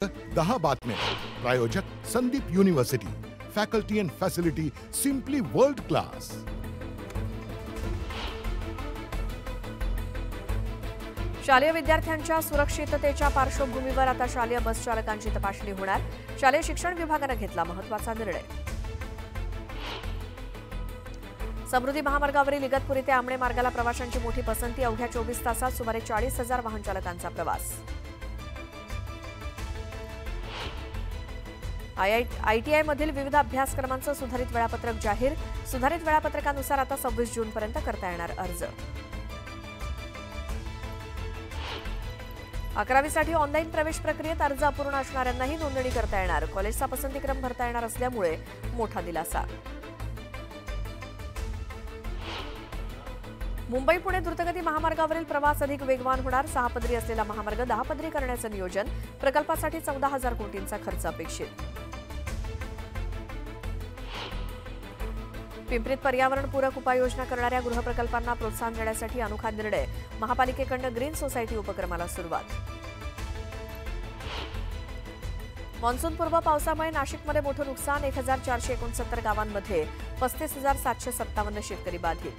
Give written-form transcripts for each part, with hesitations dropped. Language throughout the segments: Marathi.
10 बातम्या. प्रायोजक Sandeep university. Faculty and facility simply world class. शालेय विद्यार्थ्यांच्या सुरक्षिततेच्या पार्श्वभूमीवर आता शालेय बस चालकांची तपासणी होणार. शालेय शिक्षण विभागाने घेतला महत्त्वाचा निर्णय. समृद्धी महामार्गावरील इगतपुरी ते आमणे मार्गाला प्रवाशांची मोठी पसंती. अवघ्या 24 तासात सुमारे 40,000 वाहन चालकांचा प्रवास. ITI मधील विविध अभ्यासक्रमांचं सुधारित वेळापत्रक जाहीर. सुधारित वेळापत्रकानुसार आता 26 जूनपर्यंत करता येणार अर्ज. 11वीसाठी ऑनलाईन प्रवेश प्रक्रियेत अर्ज अपूर्ण असणाऱ्यांनाही नोंदणी करता येणार. कॉलेजचा पसंतीक्रम भरता येणार असल्यामुळे मोठा दिलासा. मुंबई पुणे द्रुतगती महामार्गावरील प्रवास अधिक वेगवान होणार. 6 पदरी असलेला महामार्ग 10 पदरी करण्याचं नियोजन. प्रकल्पासाठी 14,000 कोटींचा खर्च अपेक्षित. पिंपरीत पर्यावरणपूरक उपाययोजना करणाऱ्या गृहप्रकल्पांना प्रोत्साहन देण्यासाठी अनोखा निर्णय. महापालिकेकडून ग्रीन सोसायटी उपक्रमाला सुरुवात. मान्सूनपूर्व पावसामुळे नाशिकमध्ये मोठं नुकसान. 1,469 गावांमध्ये 35,757 शेतकरी बाधित.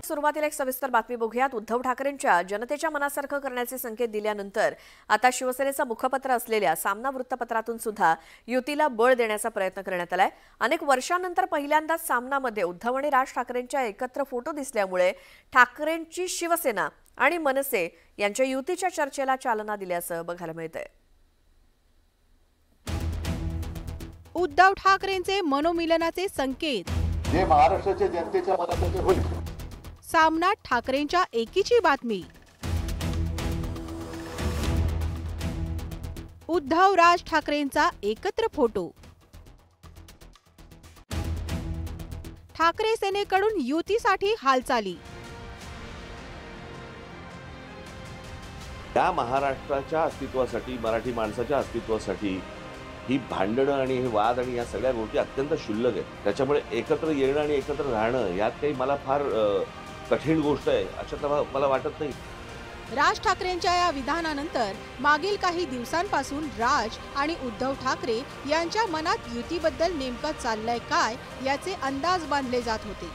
सुरुवातीला एक सविस्तर बातमी बघूयात. उद्धव ठाकरेंच्या जनतेच्या मनासारखं करण्याचे संकेत दिल्यानंतर आता शिवसेनेचं मुखपत्र असलेल्या सामना वृत्तपत्रातून सुद्धा युतीला बळ देण्याचा प्रयत्न करण्यात आलाय. अनेक वर्षांनंतर पहिल्यांदाच सामनामध्ये उद्धव आणि राज ठाकरेंच्या एकत्र फोटो दिसल्यामुळे ठाकरेंची शिवसेना आणि मनसे यांच्या युतीच्या चर्चेला चालना दिल्याचं बघायला मिळतंय. उद्धव ठाकरेंचे मनोमिलनाचे संकेत. जे महाराष्ट्राच्या जनतेच्या मनात होईल. सामना ठाकरेंच्या एकीची बातमी. उद्धव राज ठाकरेंचा एकत्र फोटो. ठाकरे सेनेकडून युतीसाठी हालचाली. त्या महाराष्ट्राच्या अस्तित्वासाठी, मराठी माणसाच्या अस्तित्वासाठी ही भांडणं आणि हे वाद आणि या सगळ्या गोष्टी अत्यंत क्षुल्लक आहेत. त्याच्यामुळे एकत्र येणं आणि एकत्र राहणं यात काही मला फार कठीण गोष्ट आहे असं मला वाटत नाही. राज ठाकरेंच्या या विधानानंतर मागील काही दिवसांपासून राज आणि उद्धव ठाकरे यांच्या मनात युतीबद्दल नेमकं चाललंय काय याचे अंदाज बांधले जात होते.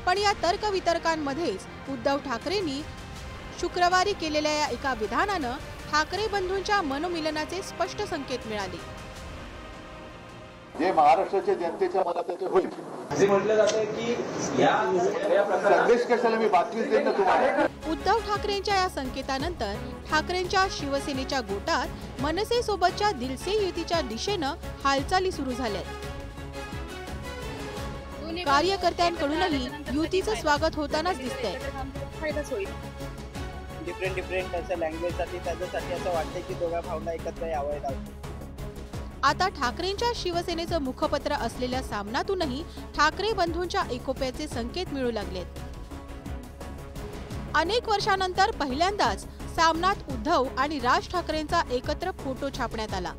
पण या तर्कवितर्कांमध्येच उद्धव ठाकरेंनी शुक्रवारी केलेल्या या एका विधानानं ठाकरे बंधूंच्या मनोमिलनाचे स्पष्ट संकेत मिळाले. जे महाराष्ट्राच्या जनतेच्या मनात होईल. असे म्हटलं जाते की या संदेश कशाला मी बातमीच देईन ना तुम्हाला. उद्धव ठाकरेंच्या या संकेतानंतर ठाकरेंच्या शिवसेनेच्या गोटात मनसे सोबतच्या दिलसे युतीच्या दिशेनं हालचाली सुरू झाल्यात. कार्यकर्त्यांकडूनही युतीचं स्वागत होतानाच दिसतंय. डिफरंट असं लँग्वेजसाठी त्याच्यासाठी असं वाटतंय की दोघा भावना एकत्र यावं. आता ठाकरेंच्या शिवसेनेचं मुखपत्र असलेल्या सामनातूनही ठाकरे बंधूंच्या एकोप्याचे संकेत मिळू लागलेत. अनेक वर्षांनंतर पहिल्यांदाच सामनात उद्धव आणि राज ठाकरेंचा एकत्र फोटो छापण्यात आला.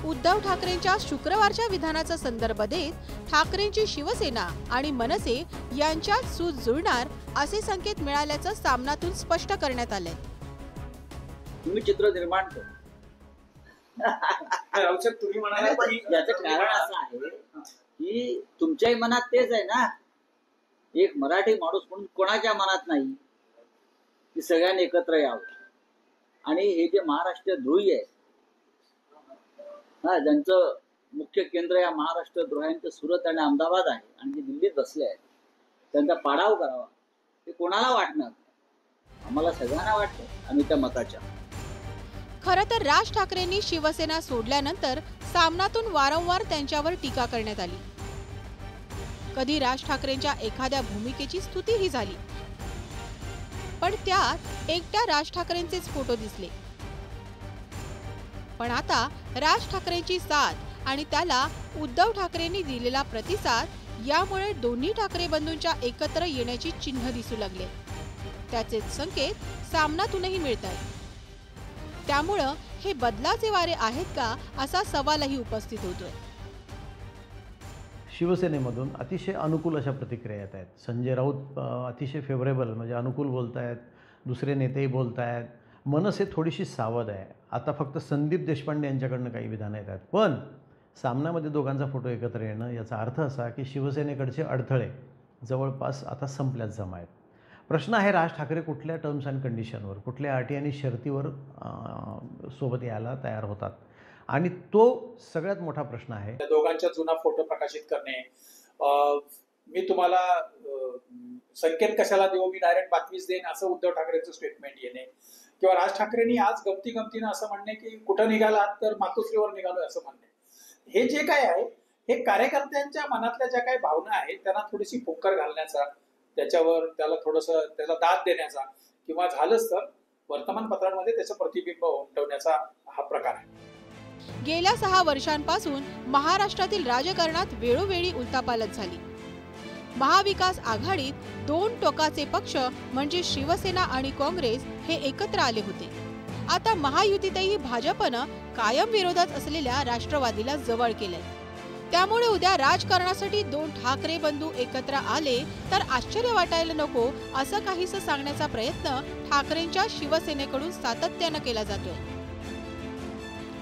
उद्धव ठाकरेंच्या शुक्रवारच्या विधानाचा संदर्भ देत ठाकरेंची शिवसेना आणि मनसे यांच्यात सूत जुळणार असे संकेत मिळाल्याचं सामनातून स्पष्ट करण्यात आलंय. तुम्ही चित्र निर्माण करा. तुम्ही म्हणाले की याचं कारण असं आहे की तुमच्याही मनात तेच आहे ना. एक मराठी माणूस म्हणून कोणाच्या मनात नाही की सगळ्यांनी एकत्र यावं. आणि हे जे महाराष्ट्र द्रोही आहे ज्यांचं मुख्य केंद्र या महाराष्ट्र द्रोह्यांचं सुरत आणि अहमदाबाद आहे आणि जे दिल्लीत बसले आहेत त्यांचा पाडाव करावा हे कोणाला वाटणार. आम्हाला सगळ्यांना वाटतं आम्ही त्या मताच्या. खरं तर राज ठाकरेंनी शिवसेना सोडल्यानंतर सामनातून वारंवार त्यांच्यावर टीका करण्यात आली. कधी राज ठाकरेंच्या एखाद्या भूमिकेची स्तुतीही झाली. पण त्यात एकट्या राज ठाकरेंचेच फोटो दिसले. पण आता राज ठाकरेंची साथ आणि त्याला उद्धव ठाकरेंनी दिलेला प्रतिसाद यामुळे दोन्ही ठाकरे बंधूंच्या एकत्र येण्याची चिन्ह दिसू लागले. त्याचे संकेत सामनातूनही मिळतात. त्यामुळं हे बदलाचे वारे आहेत का असा सवालही उपस्थित होतोय. शिवसेनेमधून अतिशय अनुकूल अशा प्रतिक्रिया येत आहेत. संजय राऊत अतिशय फेवरेबल म्हणजे अनुकूल बोलत आहेत, दुसरे नेतेही बोलत आहेत. मनसे थोडीशी सावध आहे. आता फक्त संदीप देशपांडे यांच्याकडनं काही विधानं येत आहेत. पण सामनामध्ये दोघांचा फोटो एकत्र येणं याचा अर्थ असा की शिवसेनेकडचे अडथळे जवळपास आता संपल्यात जमा आहेत. प्रश्न आहे राज ठाकरे कुठल्या टर्म्स अँड कंडिशनवर, कुठल्या अटी आणि शर्तीवर सोबत यायला तयार होतात, आणि तो सगळ्यात मोठा प्रश्न आहे. दोघांचा जुना फोटो प्रकाशित करणे, मी तुम्हाला संकेत कशाला देऊ, मी डायरेक्ट बातमीच देईन असं उद्धव ठाकरेंचं स्टेटमेंट येणे, किंवा राज ठाकरेंनी आज गमतीनं असं म्हणणे की कुठं निघालात तर मातोश्रीवर निघालोय असं म्हणणे. हे जे काय आहे हे कार्यकर्त्यांच्या मनातल्या ज्या काही भावना आहेत त्यांना थोडीशी फुंकर घालण्याचा, त्याच्यावर त्याला दाद देण्याचा, किंवा झालंच तर वर्तमानपत्रांमध्ये त्याचं प्रतिबिंब उमटवण्याचा हा प्रकार आहे. गेल्या 6 वर्षांपासून महाराष्ट्रातील राजकारणात वेळोवेळी उलथापालथ झाली. महाविकास आघाडीत 2 टोकाचे पक्ष म्हणजे शिवसेना आणि काँग्रेस हे एकत्र आले होते. आता महायुतीतही भाजपनं कायम विरोधात असलेल्या राष्ट्रवादीला जवळ केलंय. त्यामुळे उद्या राजकारणासाठी 2 ठाकरे बंधू एकत्र आले तर आश्चर्य वाटायला नको असं काहीसं सांगण्याचा प्रयत्न ठाकरेंच्या शिवसेनेकडून सातत्यानं केला जातोय.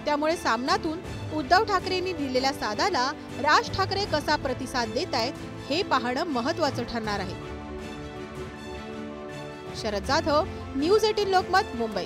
त्यामुळे सामनातून उद्धव ठाकरेंनी दिलेल्या सादाला राज ठाकरे कसा प्रतिसाद देत आहेत हे पाहणं महत्त्वाचं ठरणार आहे. शरद जाधव, न्यूज 18 लोकमत, मुंबई.